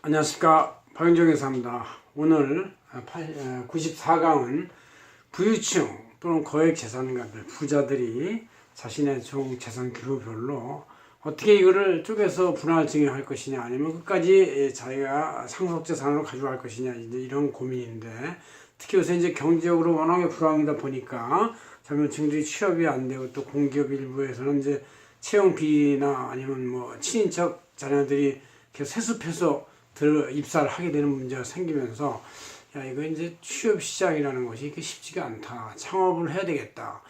안녕하십니까, 박윤정 회사입니다. 오늘 94강은 부유층 또는 거액재산가들, 부자들이 자신의 총 재산 규모별로 어떻게 이거를 쪼개서 분할 증여할 것이냐, 아니면 끝까지 자기가 상속재산으로 가져갈 것이냐, 이런 고민인데, 특히 요새 이제 경제적으로 워낙에 불황이다 보니까 젊은 층들이 취업이 안 되고, 또 공기업 일부에서는 이제 채용 비리나 아니면 뭐 친인척 자녀들이 계속 세습해서 입사를 하게 되는 문제가 생기면서, 야, 이거 이제 취업 시장이라는 것이 이게 쉽지가 않다. 창업을 해야 되겠다.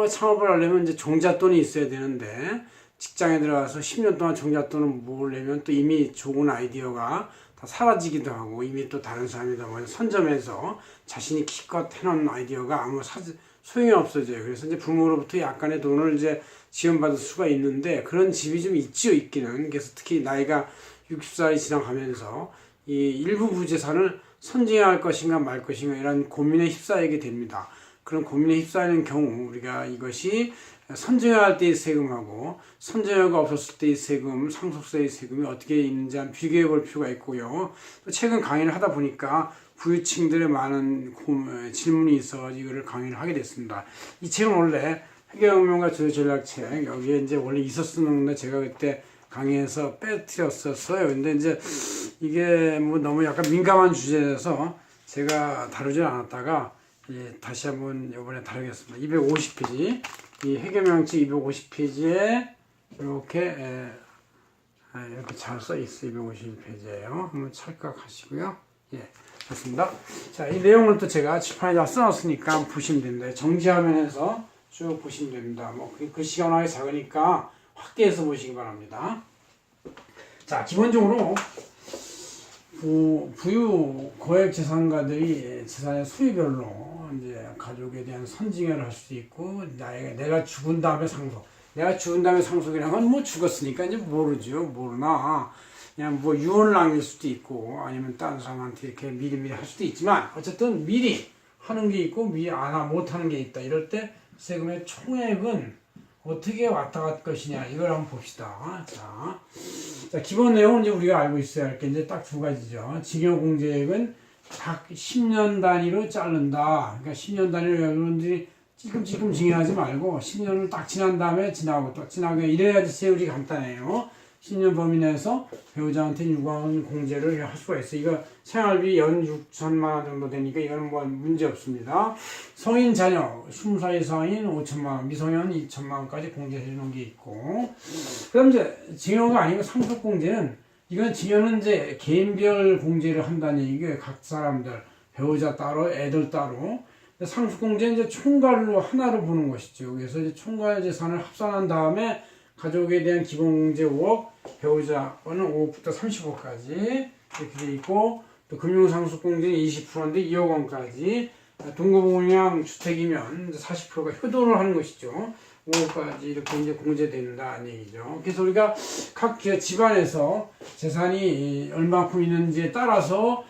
창업을 하려면 이제 종잣돈이 있어야 되는데, 직장에 들어가서 10년 동안 종잣돈을 모으려면 또 이미 좋은 아이디어가 다 사라지기도 하고, 이미 또 다른 사람이 다 선점해서 자신이 기껏 해놓은 아이디어가 아무 소용이 없어져요. 그래서 이제 부모로부터 약간의 돈을 이제 지원받을 수가 있는데, 그런 집이 좀 있기는. 그래서 특히 나이가 60살이 지나가면서 이 일부 부재산을 선증할 것인가 말 것인가 이런 고민에 휩싸이게 됩니다. 그런 고민에 휩싸이는 경우 우리가 이것이 선증할 때의 세금하고 선증여가 없었을 때의 세금, 상속세의 세금이 어떻게 있는지 한번 비교해 볼 필요가 있고요. 또 최근 강의를 하다 보니까 부유층들의 많은 질문이 있어 이거를 강의를 하게 됐습니다. 이 책은 원래 회계혁명과 조세전략책 여기에 이제 원래 있었었는데 제가 그때 강의에서 빼뜨렸었어요. 근데 이제 이게 뭐 너무 약간 민감한 주제라서 제가 다루지 않았다가 다시 한번 이번에 다루겠습니다. 250페이지, 이 회계명칙 250페이지에 이렇게 잘 써 있어요. 251페이지예요. 한번 찰칵하시고요. 예, 좋습니다. 자, 이 내용을 또 제가 칠판에 다 써놨으니까 한번 보시면 됩니다. 정지화면에서 쭉 보시면 됩니다. 뭐 글씨가 워낙에 작으니까 확대해서 보시기 바랍니다. 자, 기본적으로 부유 거액 재산가들이 재산의 수익별로 이제 가족에 대한 선징여를 할 수도 있고, 내가 죽은 다음에 상속. 내가 죽은 다음에 상속이라는 건 뭐 죽었으니까 이제 모르나. 그냥 뭐 유언을 남길 수도 있고, 아니면 다른 사람한테 이렇게 미리미리 할 수도 있지만, 어쨌든 미리 하는 게 있고, 미리 못 하는 게 있다. 이럴 때 세금의 총액은 어떻게 왔다 갈 것이냐, 이걸 한번 봅시다. 자, 기본 내용은 이제 우리가 알고 있어야 할 게 이제 딱 두 가지죠. 징여공제액은 각 10년 단위로 자른다. 그러니까 10년 단위로 여러분들이 찔끔찔끔 징여하지 말고 10년을 딱 지난 다음에 지나고 또 지나고, 이래야지 세율이 간단해요. 10년 범위 내에서 배우자한테 유관 공제를 할 수가 있어요. 이거 생활비 연 6천만 원 정도 되니까 이거는 뭐 문제 없습니다. 성인 자녀 20살 이상인 5천만 원, 미성년 2천만 원까지 공제해 주는 게 있고, 그럼 이제 징여가 아니고 상속 공제는, 이건 징여는 이제 개인별 공제를 한다는 얘기예요. 각 사람들, 배우자 따로, 애들 따로. 상속 공제는 이제 총괄로 하나로 보는 것이죠. 그래서 이제 총괄 재산을 합산한 다음에 가족에 대한 기본공제 5억, 배우자는 5억부터 30억까지 이렇게 돼 있고, 또 금융상속공제는 20%인데 2억 원까지, 동거동양 주택이면 40%가 효도를 하는 것이죠. 5억까지 이렇게 이제 공제된다는 얘기죠. 그래서 우리가 각 집안에서 재산이 얼마큼 있는지에 따라서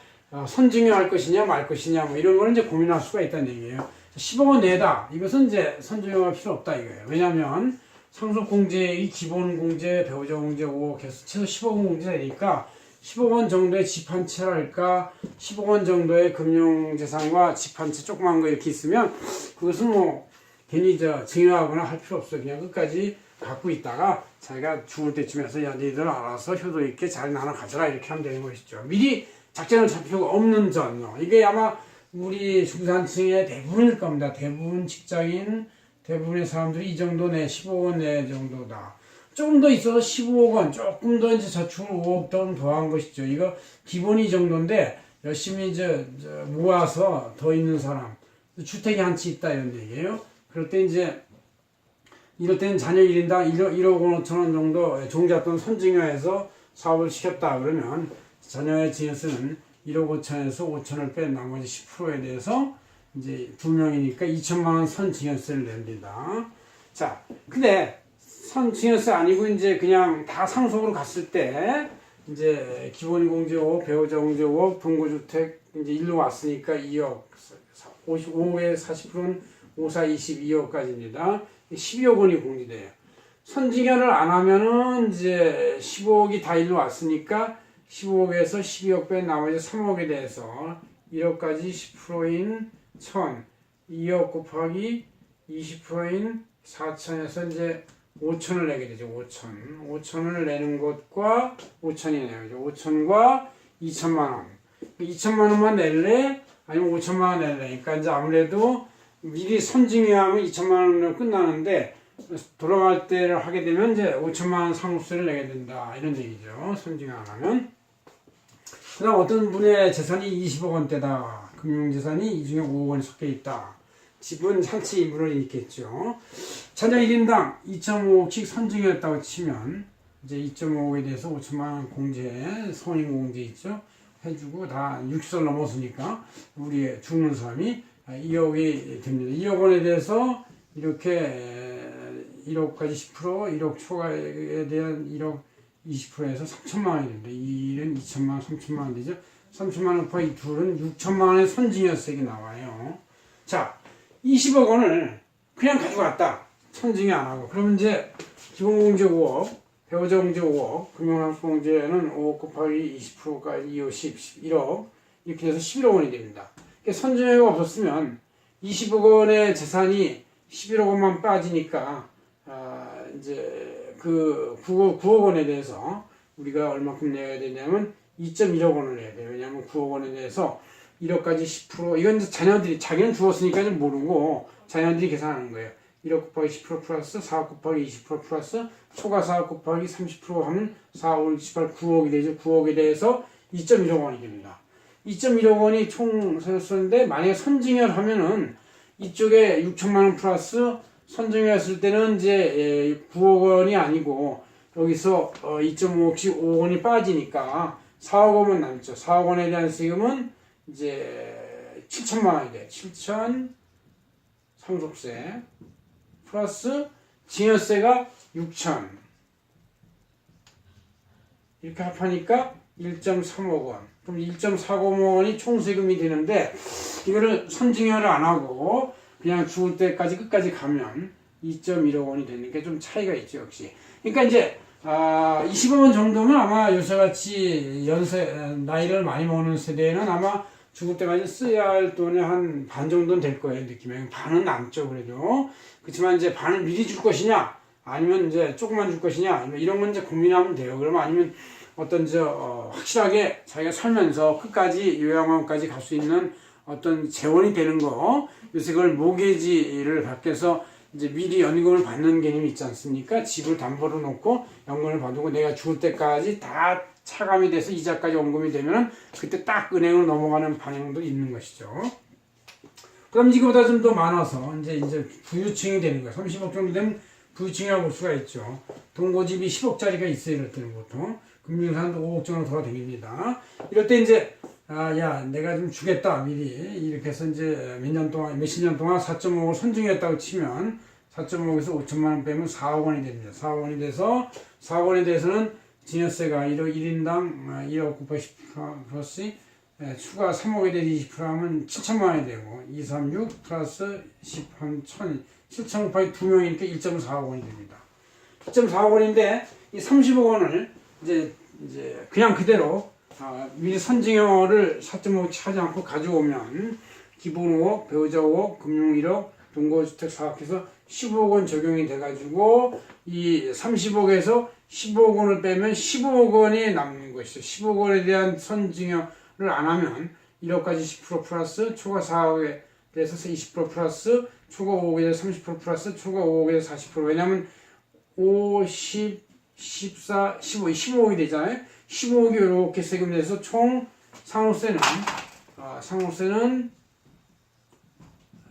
선증여할 것이냐 말 것이냐 뭐 이런 거는 이제 고민할 수가 있다는 얘기예요. 10억원 내다, 이것은 이제 선증여가 필요 없다 이거예요. 왜냐하면 상속공제액이 기본공제, 배우자공제 5억 해서 최소 10억원 공제되니까 10억원 정도의 집 한 채랄까, 10억원 정도의 금융재산과 집 한 채 조그만 거 이렇게 있으면 그것은 뭐 괜히 증여하거나 할 필요 없어요. 그냥 끝까지 갖고 있다가 자기가 죽을 때쯤 해서 야, 니들 알아서 효도 있게 잘 나눠 가져라 이렇게 하면 되는 것이죠. 미리 작전을 잡 필요가 없는 전요. 이게 아마 우리 중산층의 대부분일 겁니다. 대부분 직장인, 대부분의 사람들이 이 정도 15억 내 정도다. 조금 더 있어서 15억원, 조금 더 이제 저축을 5억 돈 더한 것이죠. 이거 기본이 이 정도인데, 열심히 이제 모아서 더 있는 사람, 주택이 한 채 있다 이런 얘기예요. 그럴 때 이제, 이럴 때는 자녀 1인당 1억 5천원 정도 종잣돈 선증여해서 사업을 시켰다 그러면, 자녀의 증여세는 1억 5천에서 5천을 뺀 나머지 10%에 대해서 이제 2명이니까 2천만원 선증여세를 냅니다. 자, 근데 선증여세 아니고 이제 그냥 다 상속으로 갔을 때 이제 기본공제 5억, 배우자공제 5억, 동거주택 이제 일로 왔으니까 2억, 55에 40%는 54, 22억까지입니다. 12억 원이 공제돼요. 선증여를 안 하면은 이제 15억이 다 일로 왔으니까 15억에서 12억 뺀 나머지 3억에 대해서 1억까지 10%인 1000, 2억 곱하기 20%인 4000에서 이제 5천을 내게 되죠. 5천을 내는 것과 5천이네요. 5천과 2천만 원. 2천만 원만 낼래? 아니면 5천만 원 낼래? 그러니까 이제 아무래도 미리 선징여하면 2천만 원으로 끝나는데 돌아갈 때를 하게 되면 이제 5천만 원 상속세를 내게 된다. 이런 얘기죠. 선징여 안 하면. 그 다음 어떤 분의 재산이 20억 원대다. 금융재산이 이 중에 5억 원이 섞여 있다. 집은 한채 물론 있겠죠. 자녀 1인당 2.5억씩 선증이었다고 치면 이제 2.5억에 대해서 5천만 원 공제, 선임 공제 있죠. 해주고 다 60살 넘었으니까 우리 죽는 사람이 2억이 됩니다. 2억 원에 대해서 이렇게 1억까지 10%, 1억 초과에 대한 1억 20%에서 3천만 원이 됩니다. 1은 2천만 원, 3천만 원 되죠. 3천만 원 곱하기 이 둘은 6천만 원의 선증여세액이 나와요. 자, 20억 원을 그냥 가져갔다. 선증이 안 하고. 그러면 이제 기본공제 5억, 배우자 공제 5억, 금융환수공제는 5억 곱하기 20%까지 2억 11억 이렇게 돼서 11억 원이 됩니다. 선증여가 없었으면 20억 원의 재산이 11억 원만 빠지니까 이제 그 9억 원에 대해서 우리가 얼마큼 내야 되냐면 2.1억 원을 내야 돼요. 왜냐하면 9억 원에 대해서 1억까지 10% 이건 이제 자녀들이 자기는 죽었으니까 모르고 자녀들이 계산하는 거예요. 1억 곱하기 10% 플러스 4억 곱하기 20% 플러스 초과 4억 곱하기 30% 하면 4, 5, 18, 9억이 되죠. 9억에 대해서 2.1억 원이 됩니다. 2.1억 원이 총 썼는데 만약에 선징여를 하면은 이쪽에 6천만 원 플러스 선증했을 때는 이제 9억 원이 아니고 여기서 2.5억씩 5억 원이 빠지니까 4억 원만 남죠. 4억 원에 대한 세금은 이제 7천만 원이 돼요. 7천 상속세 플러스 증여세가 6천 이렇게 합하니까 1.3억 원. 그럼 1.405억 원이 총세금이 되는데 이거를 선증여를 안 하고 그냥 죽을 때까지 끝까지 가면 2.1억 원이 되는 게 좀 차이가 있죠, 역시. 그러니까 이제 20억 원 정도면 아마 요새같이 나이를 많이 먹는 세대에는 아마 죽을 때까지 써야 할 돈의 한 반 정도는 될 거예요, 느낌에. 반은 남죠, 그래도. 그렇지만 이제 반을 미리 줄 것이냐, 아니면 이제 조금만 줄 것이냐, 이런 건 이제 고민하면 돼요. 그러면 아니면 어떤 확실하게 자기가 살면서 끝까지 요양원까지 갈 수 있는 어떤 재원이 되는 거, 요새 그걸 모기지를 밖에서 이제 미리 연금을 받는 개념이 있지 않습니까? 집을 담보로 놓고 연금을 받고 내가 죽을 때까지 다 차감이 돼서 이자까지 원금이 되면은 그때 딱 은행으로 넘어가는 방향도 있는 것이죠. 그럼 이거보다 좀 더 많아서 이제 부유층이 되는 거예요. 30억 정도 되면 부유층이라고 볼 수가 있죠. 동거집이 10억짜리가 있어요, 이럴 때는 보통. 금융산도 5억 정도 돌아다닙니다. 이럴 때 이제 야, 내가 좀 주겠다, 미리. 이렇게 해서 이제 몇십 년 동안 4.5억을 선증했다고 치면 4.5억에서 5천만 원 빼면 4억 원이 됩니다. 4억 원이 돼서 4억 원에 대해서는 증여세가 1인당 1억 곱하기 10% 플러스 추가 3억에 대해서 20% 하면 7천만 원이 되고 2, 3, 6 플러스 10, 한 1,000, 7천 곱하기 2명이니까 1.4억 원이 됩니다. 1.4억 원인데 이 30억 원을 이제 그냥 그대로 미리 선징여를 4.5억 하지 않고 가져오면 기본 5억, 배우자 5억, 금융 1억, 동거주택 4억 해서 15억 원 적용이 돼가지고 이 30억에서 15억 원을 빼면 15억 원이 남는 것이죠. 15억 원에 대한 선징여를 안 하면 1억까지 10% 플러스 초과 4억에 대해서 20% 플러스 초과 5억에 대해서 30% 플러스 초과 5억에 대해서 40% 왜냐하면 5, 10, 14, 15, 15억이 되잖아요. 15억이 이렇게 세금 내서 총 상속세는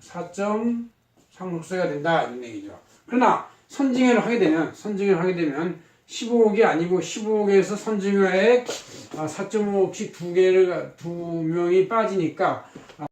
4점 상속세가 된다 이런 얘기죠. 그러나 선징여를 하게 되면 15억이 아니고 15억에서 선징여액 4.5억씩 두 명이 빠지니까